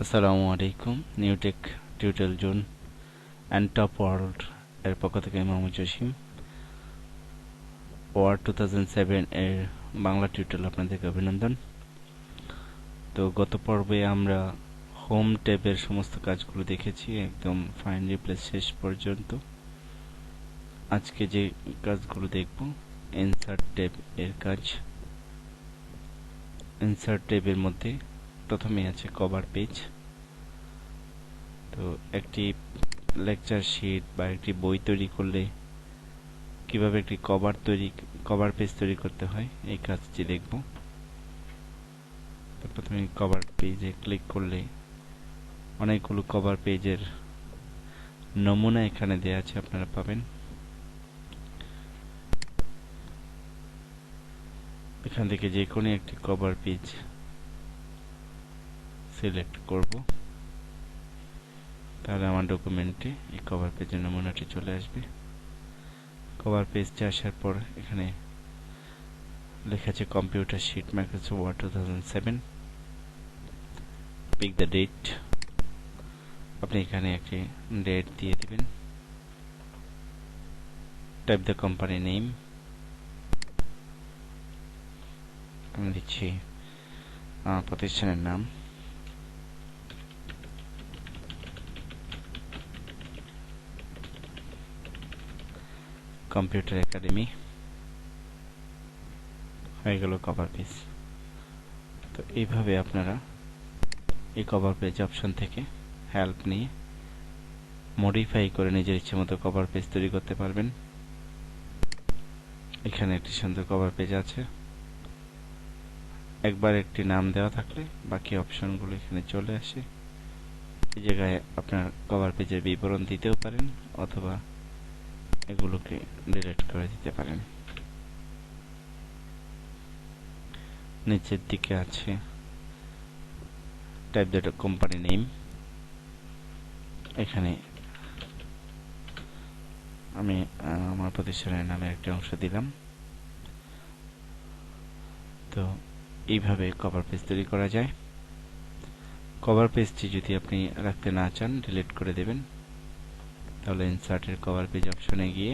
আসসালামু আলাইকুম। Newtech tutorial zone and top world এর পক্ষ থেকে আমি মোহাম্মদ জসিম। ওয়ার্ড 2007 এর বাংলা টিউটোরিয়াল আপনাদেরকে অভিনন্দন। তো গত পর্বে আমরা হোম ট্যাবের সমস্ত কাজগুলো দেখেছি একদম ফাইন রিপ্লেস শেষ পর্যন্ত। আজকে যে কাজগুলো দেখব, ইনসার্ট ট্যাব এর কাজ। ইনসার্ট ট্যাবের মধ্যে প্রথমে আছে কভার পেজ। তো একটি লেকচার শিট বা একটি বই তৈরি করলে কিভাবে একটি কভার পেজ তৈরি করতে হয় এই কাজটি দেখব। তো প্রথমে কভার পেজে ক্লিক করলে অনেকগুলো কভার পেজের নমুনা এখানে দেওয়া আছে, আপনারা পাবেন। এখান থেকে যে কোনো একটি কভার পেজ সিলেক্ট করব, তাহলে আমার ডকুমেন্টে এই কভার পেজের নমুনাটি চলে আসবে। কভার পেজটি আসার পর এখানে লেখা আছে computer sheet Microsoft Word 2007, pick the date. আপনি এখানে একটি ডেট দিয়ে দিবেন। টাইপ দ্য কোম্পানি নেম, আমি দিচ্ছি প্রতিষ্ঠানের নাম। Computer academy. হয়ে গেল কভার পেজ। তো এইভাবে আপনারা এই কভার পেজ অপশন থেকে হেল্প নিয়ে মডিফাই করে নিজের ইচ্ছে মতো কভার পেজ তৈরি করতে পারবেন। এখানে একটি সুন্দর কভার পেজ আছে। একবার একটি নাম দেওয়া থাকলে বাকি অপশনগুলো এখানে চলে আসে। এই জায়গায় আপনার কভার পেজের বিবরণ দিতেও পারেন অথবা এগুলোকে ডিলিট করে দিতে পারেন। নিচের দিকে আছে টাইপ দ্য কোম্পানি নেম। এখানে আমি আমার প্রতিষ্ঠানের নামে একটা অংশ দিলাম। তো এইভাবে কভার পেজ তৈরি করা যায়। কভার পেজটি যদি আপনি রাখতে না চান ডিলিট করে দেবেন। তাহলে ইনসার্টের কভার পেজ অপশনে গিয়ে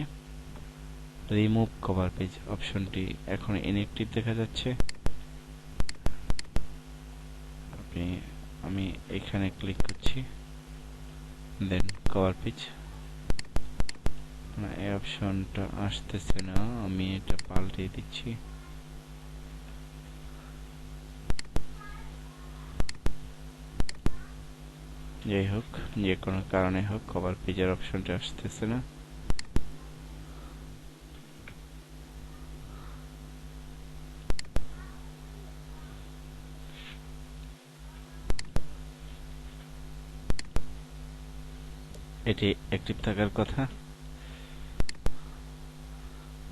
রিমুভ কভার পেজ অপশনটি এখন ইনঅ্যাক্টিভ দেখা যাচ্ছে। আমি এখানে ক্লিক করছি, দেন কভার পেজ। না, এই অপশনটা আসতেছে না, আমি এটা পাল্টে দিচ্ছি। যাই হোক, যে কোনো কারণে হোক কভার পেজের অপশনটা আসতেছে না। এটি অ্যাক্টিভ থাকার কথা।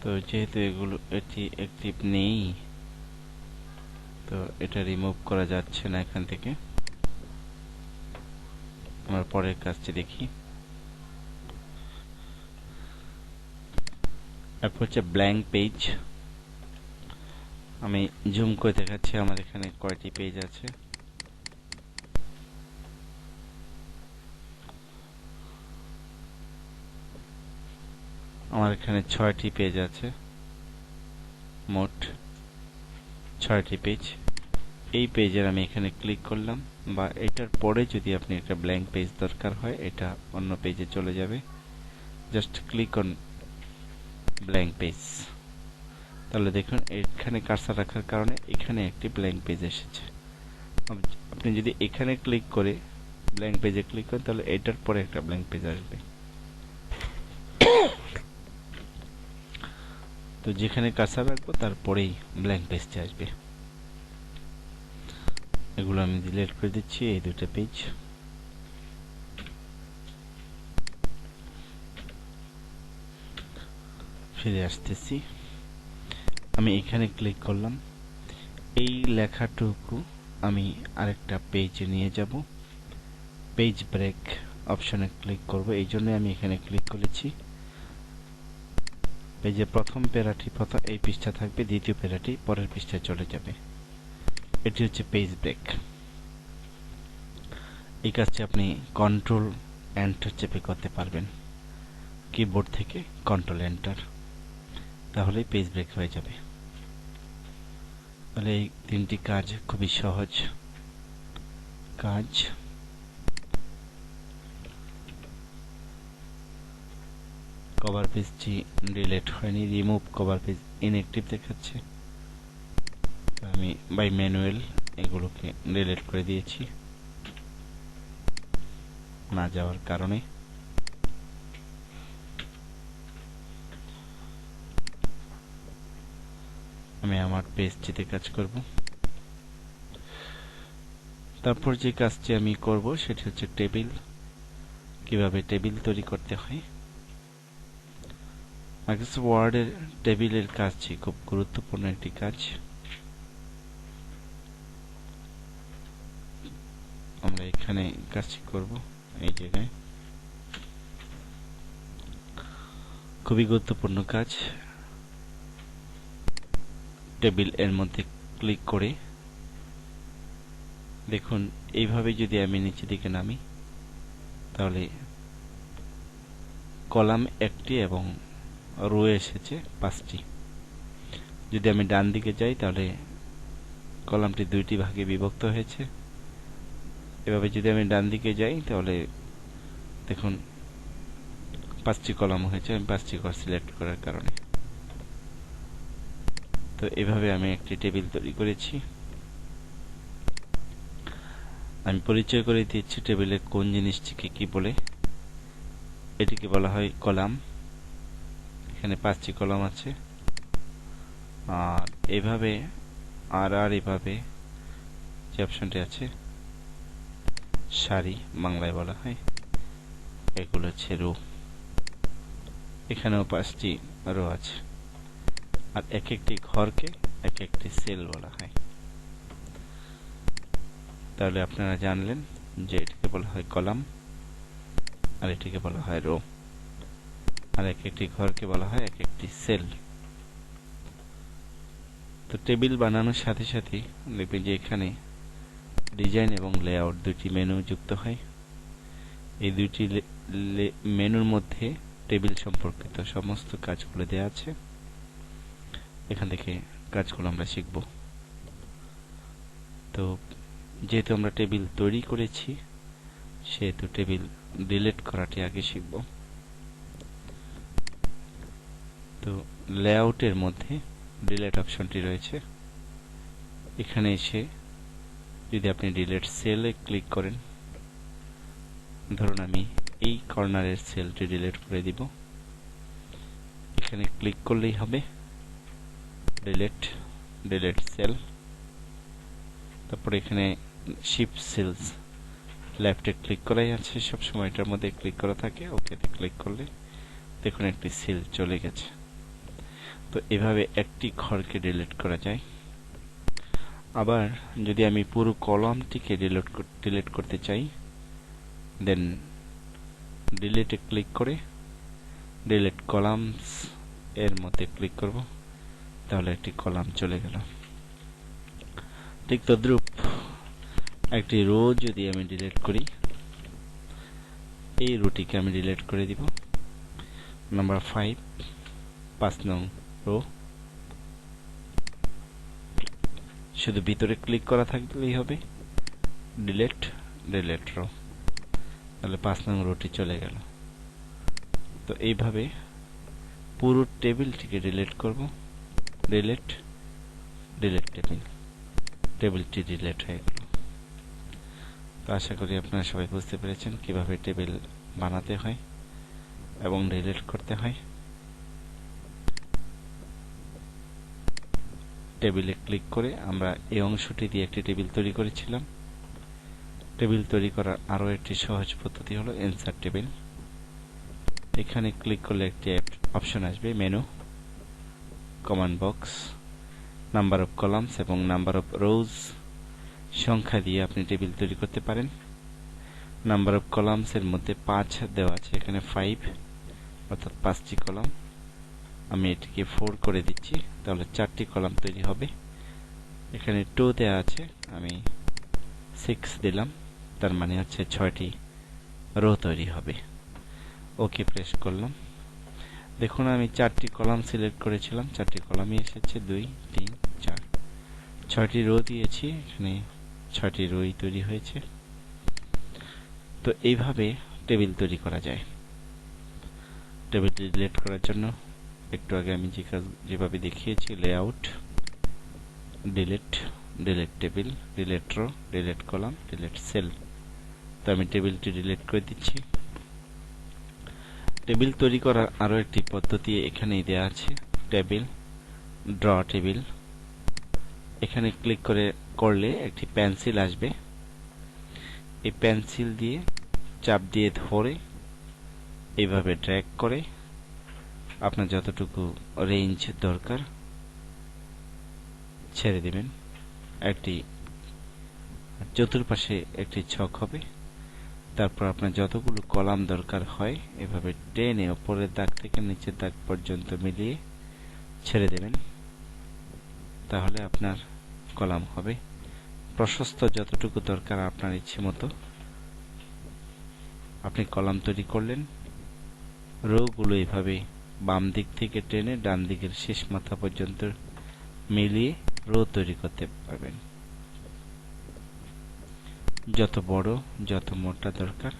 তো যেহেতু এটি অ্যাক্টিভ নেই, তো এটা রিমুভ করা যাচ্ছে না এখান থেকে। আমার পরের কাজটি দেখি। তারপর হচ্ছে ব্ল্যাঙ্ক পেজ। আমি জুম করে দেখাচ্ছি আমার এখানে কয়টি পেজ আছে। আমার এখানে 6টি পেজ আছে, মোট 6টি পেজ। এই পেজের আমি এখানে ক্লিক করলাম, বা এটার পরে যদি আপনি একটা ব্ল্যাঙ্ক পেজ দরকার হয় এটা অন্য পেজে চলে যাবে। Just click on blank page. তাহলে দেখুন এখানে কার্সার রাখার কারণে এখানে একটি ব্ল্যাঙ্ক পেজ এসেছে। আপনি যদি এখানে ক্লিক করে ব্ল্যাঙ্ক পেজে ক্লিক করেন তাহলে এটার পরে একটা ব্ল্যাঙ্ক পেজ আসবে। তো যেখানে কার্সার রাখবো তারপরেই ব্ল্যাঙ্ক পেজটি আসবে। এগুলো আমি ডিলিট করে দিচ্ছি, এই দুটো পেজ। ফিরে আসতেছি, আমি এখানে ক্লিক করলাম। এই লেখাটুকু আমি আরেকটা পেজে নিয়ে যাব। পেজ ব্রেক অপশনে ক্লিক করব, এই জন্য আমি এখানে ক্লিক করেছি। পেজের প্রথম প্যারাটি এই পৃষ্ঠা থাকবে, দ্বিতীয় প্যারাটি পরের পৃষ্ঠায় চলে যাবে। এটি হচ্ছে পেজ ব্রেক। এই কাজটি আপনি কন্ট্রোল এন্টার চেপে করতে পারবেন, কিবোর্ড থেকে কন্ট্রোল এন্টার, তাহলেই পেজ ব্রেক হয়ে যাবে। তাহলে এই 3টি কাজ খুবই সহজ কাজ। কভার পেজটি ডিলিট হয়নি, রিমুভ কভার পেজ ইনঅ্যাক্টিভ দেখাচ্ছে। আমি বাই ম্যানুয়াল এগুলোকে ডিলিট করে দিয়েছি না যাওয়ার কারণে। আমি আমার পেজটিতে কাজ করব। তারপর যে কাজটি আমি করব সেটি হচ্ছে টেবিল, কিভাবে টেবিল তৈরি করতে হয়। মাইক্রোসফট ওয়ার্ডের টেবিলের কাজটি খুব গুরুত্বপূর্ণ একটি কাজ। আমরা এখানে কাজটি করব, এই জায়গায় খুবই গুরুত্বপূর্ণ কাজ। টেবিল এর মধ্যে ক্লিক করে দেখুন, এইভাবে যদি আমি নিচের দিকে নামি তাহলে কলাম 1টি এবং রো এসেছে 5টি। যদি আমি ডান দিকে যাই তাহলে কলামটি 2টি ভাগে বিভক্ত হয়েছে। এভাবে যদি আমি ডান দিকে যাই তাহলে দেখুন 5টি কলাম হয়েছে, আমি 5টি ঘর সিলেক্ট করার কারণে। তো এভাবে আমি একটি টেবিল তৈরি করেছি। আমি পরিচয় করে দিচ্ছি টেবিলের কোন জিনিসটিকে কি বলে। এটিকে বলা হয় কলাম। এখানে 5টি কলাম আছে। আর এভাবে আর এভাবে যে অপশনটি আছে সারি বাংলায় বলা হয়, এগুলো হচ্ছে রো। এখানেও 5টি রো আছে। আর এক একটি ঘরকে এক একটি সেল বলা হয়। তাহলে আপনারা জানলেন যে এটিকে বলা হয় কলাম আর এটিকে বলা হয় রো, আর এক একটি ঘরকে বলা হয় এক একটি সেল। তো টেবিল বানানোর সাথে সাথে দেখবেন যে এখানে ডিজাইন এবং লেআউট 2টি মেনু যুক্ত হয়। এই 2টি মেনুর মধ্যে টেবিল সম্পর্কিত সমস্ত কাজগুলো দেওয়া আছে। এখান থেকে কাজগুলো আমরা শিখব। তো যেহেতু আমরা টেবিল তৈরি করেছি সেহেতু টেবিল ডিলিট করাটি আগে শিখব। তো লেআউটের মধ্যে ডিলিট অপশনটি রয়েছে। এখানে এসে যদি আপনি ডিলিট সেলে ক্লিক করেন, ধরুন আমি এই কর্নারের সেলটি ডিলিট করে দিব, এখানে ক্লিক করলেই হবে ডিলিট সেল। তারপর এখানে শিফট সেলস লেফটে ক্লিক করাই আছে, সব সময় এটার মধ্যে ক্লিক করা থাকে। ওকেতে ক্লিক করলে দেখুন একটি সেল চলে গেছে। তো এভাবে একটি ঘরকে ডিলিট করা যায়। আবার যদি আমি পুরো কলামটিকে ডিলিট করতে চাই, দেন ডিলিটে ক্লিক করে ডিলিট কলামস এর মধ্যে ক্লিক করব, তাহলে একটি কলাম চলে গেল। ঠিক তদ্রূপ একটি রো যদি আমি ডিলিট করি, এই রোটিকে আমি ডিলিট করে দিব। নাম্বার 5 নং রো, শুধু ভিতরে ক্লিক করা থাকলেই হবে, ডিলিট রো, তাহলে 5 নং রোটি চলে গেল। তো এইভাবে পুরো টেবিলটিকে ডিলিট করব, ডিলিট টেবিলটি ডিলিট হয়ে গেল। তো আশা করি আপনারা সবাই বুঝতে পেরেছেন কিভাবে টেবিল বানাতে হয় এবং ডিলিট করতে হয়। টেবিলে ক্লিক করে আমরা এই অংশটি দিয়ে একটি টেবিল তৈরি করেছিলাম। টেবিল তৈরি করার আরও একটি সহজ পদ্ধতি হলো ইনসার্ট টেবিল। এখানে ক্লিক করলে একটি অপশন আসবে, menu, command box, number of columns এবং নাম্বার অফ রোজ সংখ্যা দিয়ে আপনি টেবিল তৈরি করতে পারেন। নাম্বার অফ কলামস এর মধ্যে 5 দেওয়া আছে, এখানে 5 অর্থাৎ 5টি কলাম। আমি এটিকে 4 করে দিচ্ছি, তাহলে 4টি কলাম তৈরি হবে। এখানে 2 দেওয়া আছে, আমি 6 দিলাম, তার মানে হচ্ছে 6টি রো তৈরি হবে। ওকে প্রেস করলাম। দেখুন আমি 4টি কলাম সিলেক্ট করেছিলাম, 4টি কলামই এসেছে, 2 3 4, 6টি রো দিয়েছি, এখানে 6টি রোই তৈরি হয়েছে। তো এইভাবে টেবিল তৈরি করা যায়। টেবিলটি ডিলিট করার জন্য একটু আগে আমি যেভাবে দেখিয়েছি, layout, delete, delete table, delete row, delete column, delete cell. তো আমি টেবিলটি ডিলিট করে দিচ্ছি। টেবিল তৈরি করার আরো একটি পদ্ধতি এখানেই দেওয়া আছে, টেবিল, ড্র টেবিল। এখানে ক্লিক করলে একটি পেন্সিল আসবে। এই পেন্সিল দিয়ে চাপ দিয়ে ধরে এইভাবে ড্র্যাগ করে আপনার যতটুকু রেঞ্জ দরকার ছেড়ে দিবেন। একটি চতুর্পাশে একটি ছক হবে। তারপর আপনার যতগুলো কলাম দরকার হয় এভাবে টেনে উপরের দাগ থেকে নিচের দাগ পর্যন্ত মিলিয়ে ছেড়ে দেবেন। তাহলে আপনার কলাম হবে। প্রশস্ত যতটুকু দরকার আপনার ইচ্ছে মতো আপনি কলাম তৈরি করলেন। রো গুলো এভাবে বাম দিক থেকে টেনে ডান দিকের শেষ মাথা পর্যন্ত মিলিয়ে রো তৈরি করতে পারবেন। যত বড় যত মোটা দরকার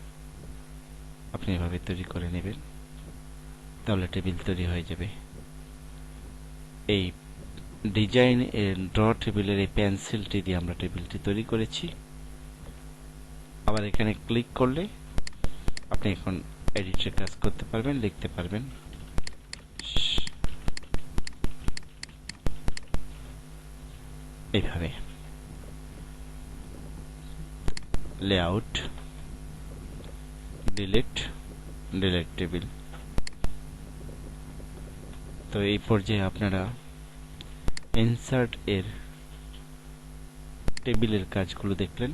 আপনি এভাবে তৈরি করে নেবেন, তাহলে টেবিল তৈরি হয়ে যাবে। এই ডিজাইন ড্র টেবিলের এই পেন্সিলটি দিয়ে আমরা টেবিলটি তৈরি করেছি। আবার এখানে ক্লিক করলে আপনি এখন এডিটের কাজ করতে পারবেন, লিখতে পারবেন। এইভাবে লেআউট, ডিলিট, ডিলিট টেবিল। তো এই পর্যায়ে আপনারা ইনসার্ট এর টেবিলের কাজগুলো দেখলেন।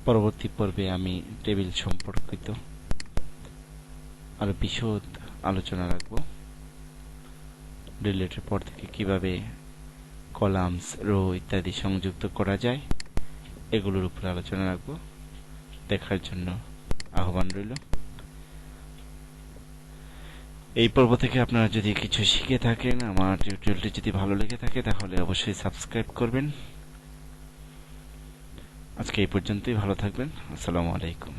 পরবর্তী পর্বে আমি টেবিল সম্পর্কিত আরো বিশদ আলোচনা রাখব। ডিলিটের পর থেকে কিভাবে কলামস, রো ইত্যাদি সংযুক্ত করা যায় এগুলোর উপর আলোচনা রাখব। দেখার জন্য আহ্বান রইল। এই পর্ব থেকে আপনারা যদি কিছু শিখে থাকেন, আমার টিউটোরিয়ালটি যদি ভালো লেগে থাকে তাহলে অবশ্যই সাবস্ক্রাইব করবেন। আজকে এই পর্যন্তই, ভালো থাকবেন। আসসালামু আলাইকুম।